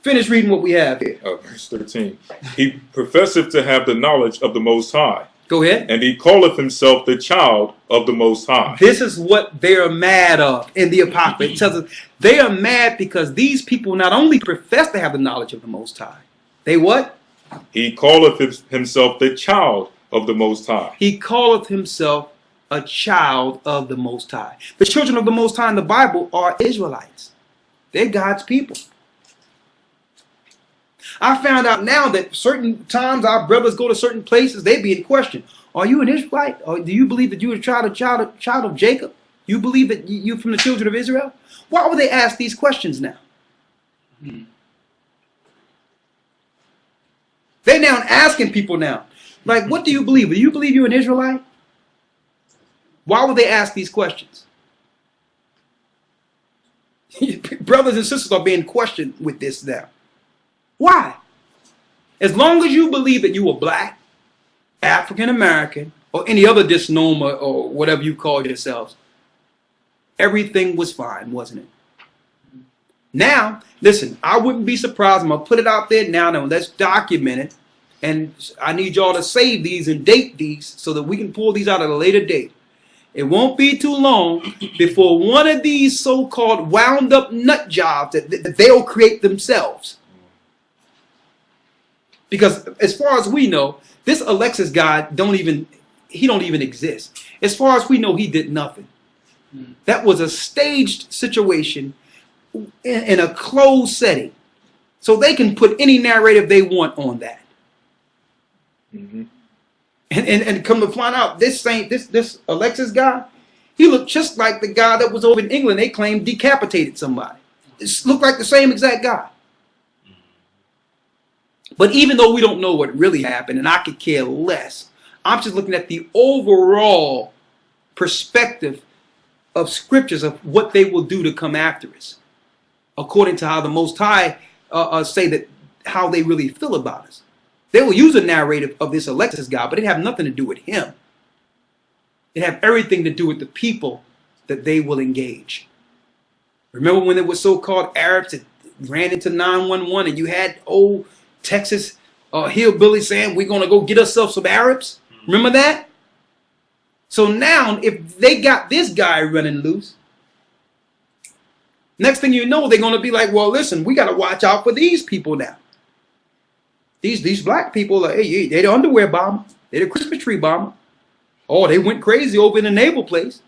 Finish reading what we have here. Verse 13. He professeth to have the knowledge of the Most High. Go ahead. And he calleth himself the child of the Most High. This is what they're mad of in the Apocrypha. It tells us they are mad because these people not only profess to have the knowledge of the Most High. They what? He calleth himself the child of the Most High. He calleth himself a child of the Most High. The children of the Most High in the Bible are Israelites. They're God's people. I found out now that certain times our brothers go to certain places, they be in question. Are you an Israelite? Or do you believe that you are a child of Jacob? You believe that you're from the children of Israel? Why would they ask these questions now? They're now asking people now, like, what do you believe? Do you believe you're an Israelite? Why would they ask these questions? Brothers and sisters are being questioned with this now. Why? As long as you believe that you are black, African American, or any other misnomer or whatever you call yourselves, everything was fine, wasn't it? Now, listen, I wouldn't be surprised. I'm going to put it out there now. Now, let's document it. And I need y'all to save these and date these so that we can pull these out at a later date. It won't be too long before one of these so-called wound up nut jobs that they'll create themselves. Because as far as we know, this Alexis guy don't even exist. As far as we know, he did nothing. That was a staged situation in a closed setting. So they can put any narrative they want on that. And come to find out, this Alexis guy, he looked just like the guy that was over in England. They claimed decapitated somebody. It looked like the same exact guy. But even though we don't know what really happened, and I could care less, I'm just looking at the overall perspective of scriptures of what they will do to come after us, according to how the Most High say that how they really feel about us. They will use a narrative of this Alexis guy, but it have nothing to do with him. It have everything to do with the people that they will engage. Remember when there were so-called Arabs that ran into 911 and you had old Texas hillbilly saying, we're going to go get ourselves some Arabs? Remember that? So now, if they got this guy running loose, next thing you know, they're going to be like, well, listen, we got to watch out for these people now. These black people, hey, they're the underwear bomber. They're the Christmas tree bomber. Oh, they went crazy over in the naval place.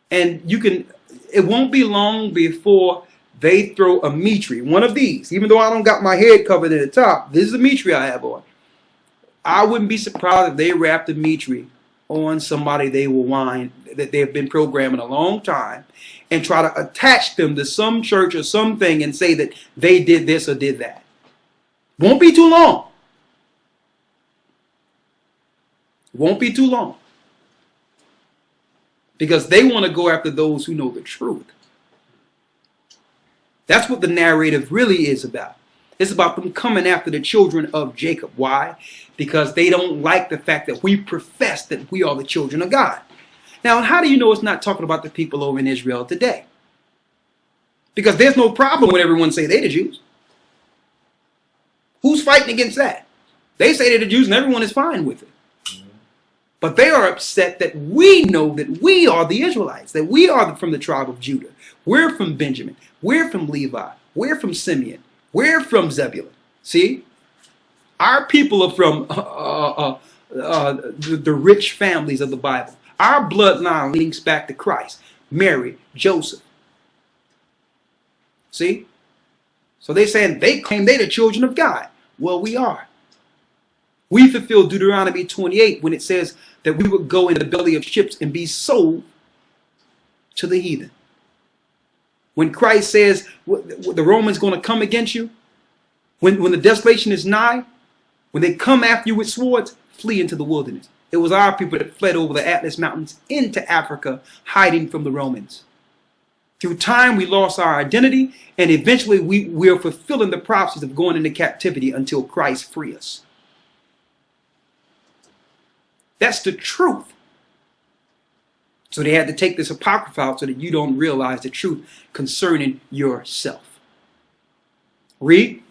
And it won't be long before they throw a Mitri, one of these. Even though I don't got my head covered at the top, this is a Mitri I have on. I wouldn't be surprised if they wrapped a Mitri on somebody they will whine that they've been programming a long time and try to attach them to some church or something and say that they did this or did that. Won't be too long. Won't be too long. Because they want to go after those who know the truth. That's what the narrative really is about. It's about them coming after the children of Jacob. Why? Because they don't like the fact that we profess that we are the children of God. Now, how do you know it's not talking about the people over in Israel today? Because there's no problem when everyone say they're the Jews. Who's fighting against that? They say they're the Jews and everyone is fine with it. But they are upset that we know that we are the Israelites, that we are from the tribe of Judah. We're from Benjamin. We're from Levi. We're from Simeon. We're from Zebulun. See? Our people are from the rich families of the Bible. Our bloodline links back to Christ, Mary, Joseph. See? So they're saying they claim they're the children of God. Well, we are. We fulfill Deuteronomy 28 when it says that we would go in the belly of ships and be sold to the heathen. When Christ says the Romans going to come against you, when the desolation is nigh, when they come after you with swords, flee into the wilderness. It was our people that fled over the Atlas Mountains into Africa, hiding from the Romans. Through time, we lost our identity, and eventually we are fulfilling the prophecies of going into captivity until Christ free us. That's the truth. So they had to take this Apocrypha out so that you don't realize the truth concerning yourself. Read.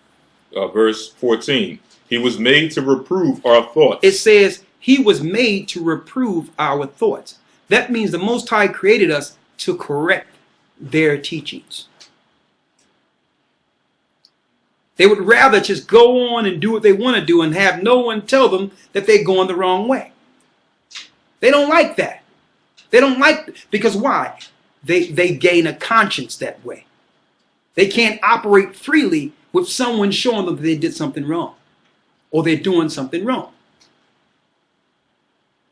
Verse 14. He was made to reprove our thoughts. It says he was made to reprove our thoughts. That means the Most High created us to correct their teachings. They would rather just go on and do what they want to do and have no one tell them that they're going the wrong way. They don't like that. They don't like, because why? They gain a conscience that way. They can't operate freely with someone showing them that they did something wrong or they're doing something wrong.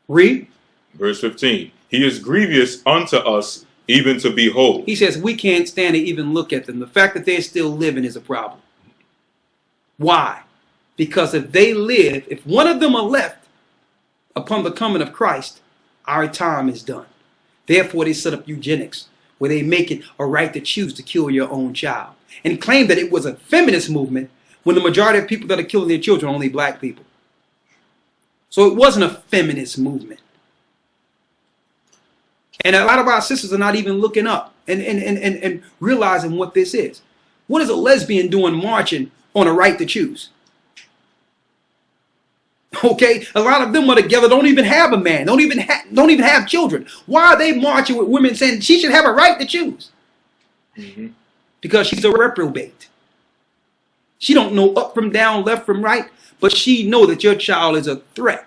Read. Verse 15. He is grievous unto us even to behold. He says we can't stand to even look at them. The fact that they're still living is a problem. Why? Because if they live, if one of them are left upon the coming of Christ, our time is done. Therefore, they set up eugenics, where they make it a right to choose to kill your own child, and claim that it was a feminist movement when the majority of people that are killing their children are only black people. So it wasn't a feminist movement. And a lot of our sisters are not even looking up and realizing what this is. What is a lesbian doing marching on a right to choose? Okay, a lot of them are together, don't even have a man, don't even have children. Why are they marching with women saying she should have a right to choose? Mm-hmm. Because she's a reprobate. She don't know up from down, left from right, but she know that your child is a threat.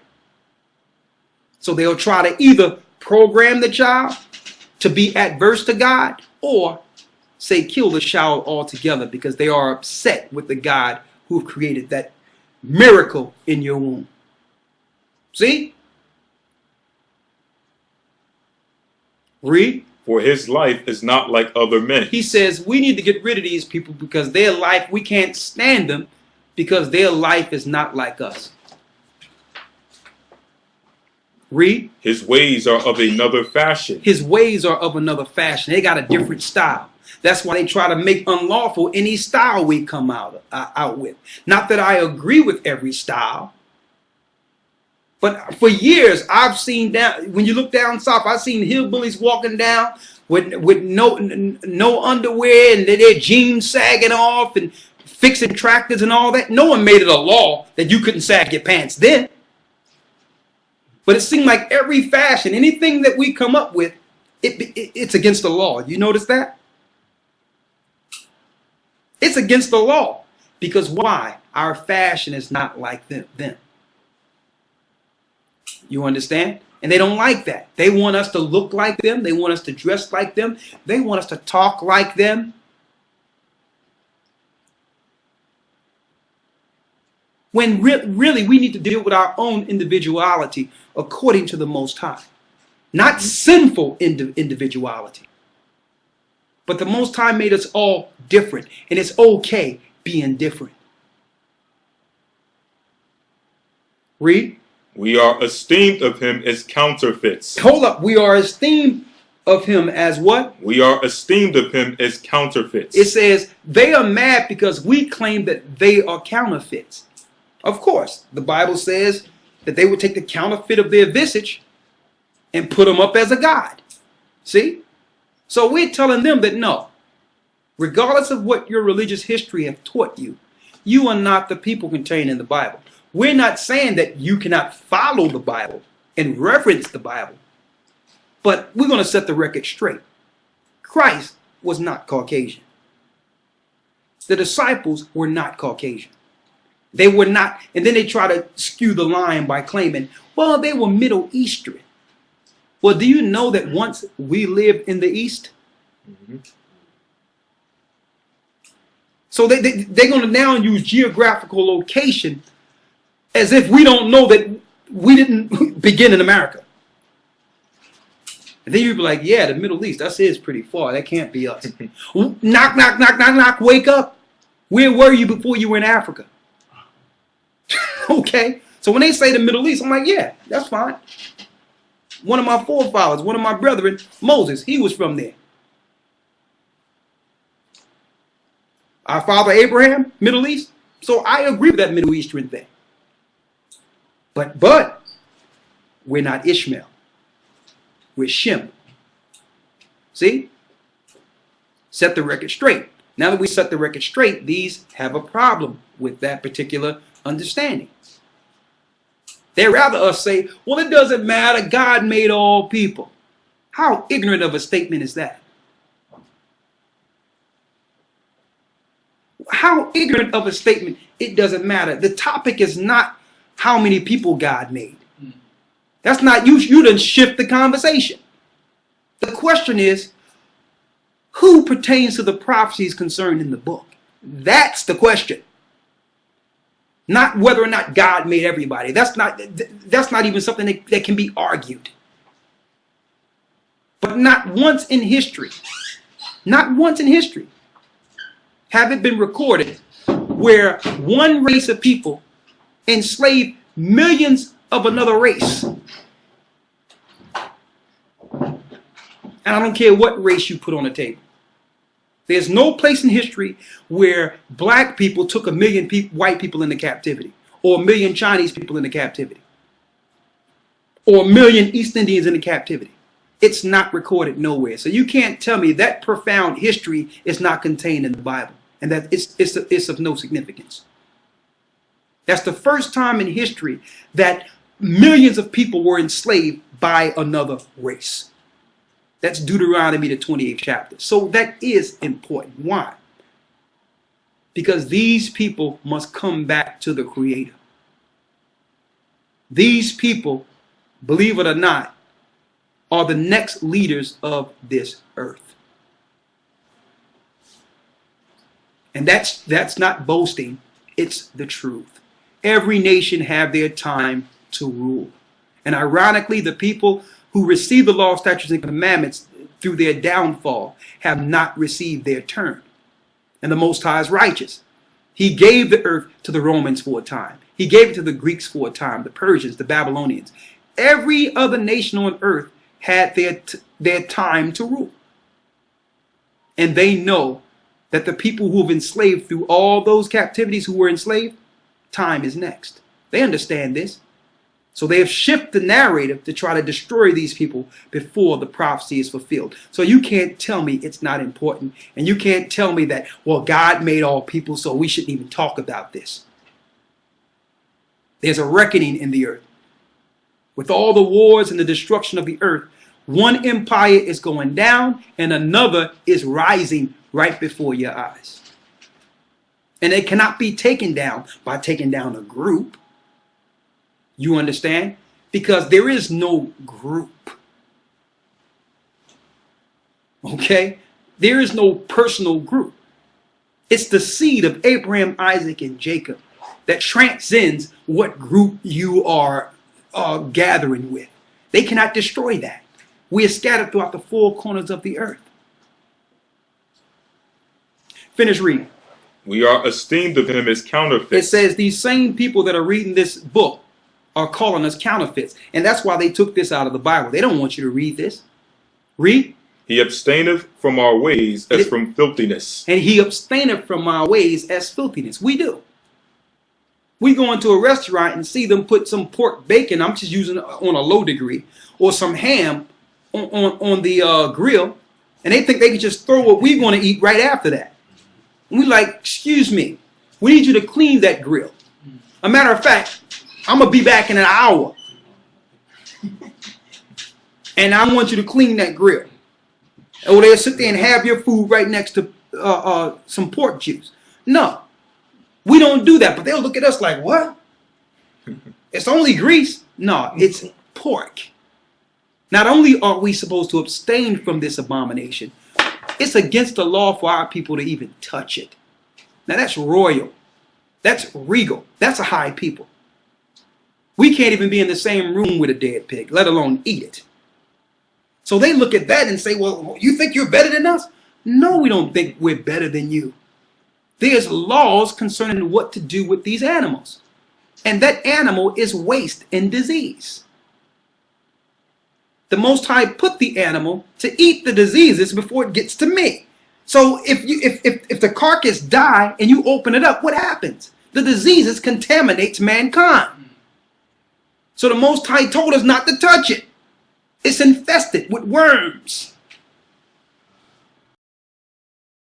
So they'll try to either program the child to be adverse to God, or say kill the child altogether, because they are upset with the God who created that miracle in your womb. See? Read. For his life is not like other men. He says we need to get rid of these people because their life, we can't stand them because their life is not like us. Read. His ways are of another fashion. His ways are of another fashion. They got a different style. That's why they try to make unlawful any style we come out with. Not that I agree with every style, but for years I've seen down, when you look down south, I've seen hillbillies walking down with no underwear and their jeans sagging off and fixing tractors and all that. No one made it a law that you couldn't sag your pants then. But it seemed like every fashion, anything that we come up with, it's against the law. You notice that? It's against the law. Because why? Our fashion is not like them. You understand? And they don't like that. They want us to look like them. They want us to dress like them. They want us to talk like them. When really we need to deal with our own individuality according to the Most High. Not sinful individuality. But the Most High made us all different. And it's okay being different. Read. We are esteemed of him as counterfeits. Hold up. We are esteemed of him as what? We are esteemed of him as counterfeits. It says they are mad because we claim that they are counterfeits. Of course, the Bible says that they would take the counterfeit of their visage and put them up as a god. See? So we're telling them that no, regardless of what your religious history have taught you, you are not the people contained in the Bible. We're not saying that you cannot follow the Bible and reverence the Bible, but we're going to set the record straight. Christ was not Caucasian. The disciples were not Caucasian. They were not, and then they try to skew the line by claiming, well, they were Middle Eastern. Well, do you know that once we lived in the East? Mm-hmm. So they're going to now use geographical location as if we don't know that we didn't begin in America. And then you'd be like, yeah, the Middle East, that is pretty far. That can't be us. Knock, knock, knock, knock, knock, wake up. Where were you before you were in Africa? Okay. So when they say the Middle East, I'm like, yeah, that's fine. One of my forefathers, one of my brethren, Moses, he was from there. Our father Abraham, Middle East. So I agree with that Middle Eastern thing. But we're not Ishmael. We're Shem. See? Set the record straight. Now that we set the record straight, these have a problem with that particular understanding. They'd rather us say, well, it doesn't matter. God made all people. How ignorant of a statement is that? How ignorant of a statement, it doesn't matter. The topic is not how many people God made. That's not, you done shift the conversation. The question is, who pertains to the prophecies concerned in the book? That's the question. Not whether or not God made everybody. That's not even something that can be argued. But not once in history, have it been recorded where one race of people enslaved millions of another race. And I don't care what race you put on the table. There's no place in history where black people took 1 million white people into captivity, or 1 million Chinese people into captivity, or 1 million East Indians into captivity. It's not recorded nowhere. So you can't tell me that profound history is not contained in the Bible and that it's of no significance. That's the first time in history that millions of people were enslaved by another race. That's Deuteronomy, the 28th chapter. So that is important. Why? Because these people must come back to the Creator. These people, believe it or not, are the next leaders of this earth. And that's not boasting. It's the truth. Every nation have their time to rule. And ironically, the people who receive the law, statutes, and commandments through their downfall have not received their turn. And the Most High is righteous. He gave the earth to the Romans for a time. He gave it to the Greeks for a time, the Persians, the Babylonians. Every other nation on earth had their time to rule. And they know that the people who have enslaved through all those captivities who were enslaved, time is next. They understand this. So they have shifted the narrative to try to destroy these people before the prophecy is fulfilled. So you can't tell me it's not important. And you can't tell me that, well, God made all people, so we shouldn't even talk about this. There's a reckoning in the earth. With all the wars and the destruction of the earth, one empire is going down and another is rising right before your eyes. And it cannot be taken down by taking down a group. You understand? Because there is no group. Okay? There is no personal group. It's the seed of Abraham, Isaac, and Jacob that transcends what group you are gathering with. They cannot destroy that. We are scattered throughout the four corners of the earth. Finish reading. We are esteemed of him as counterfeits. It says these same people that are reading this book are calling us counterfeits. And that's why they took this out of the Bible. They don't want you to read this. Read. He abstaineth from our ways as from filthiness. And he abstaineth from our ways as filthiness. We do. We go into a restaurant and see them put some pork bacon, I'm just using it on a low degree, or some ham on the grill, and they think they can just throw what we want to eat right after that. And we're like, excuse me, we need you to clean that grill. A matter of fact, I'm going to be back in an hour. And I want you to clean that grill. Or they'll sit there and have your food right next to some pork juice. No, we don't do that. But they'll look at us like, what? It's only grease. No, it's pork. Not only are we supposed to abstain from this abomination, it's against the law for our people to even touch it. Now that's royal. That's regal. That's a high people. We can't even be in the same room with a dead pig, let alone eat it. So they look at that and say, well, you think you're better than us? No, we don't think we're better than you. There's laws concerning what to do with these animals. And that animal is waste and disease. The Most High put the animal to eat the diseases before it gets to me. So if the carcass die and you open it up, what happens? The diseases contaminates mankind. So the Most High told us not to touch it. It's infested with worms.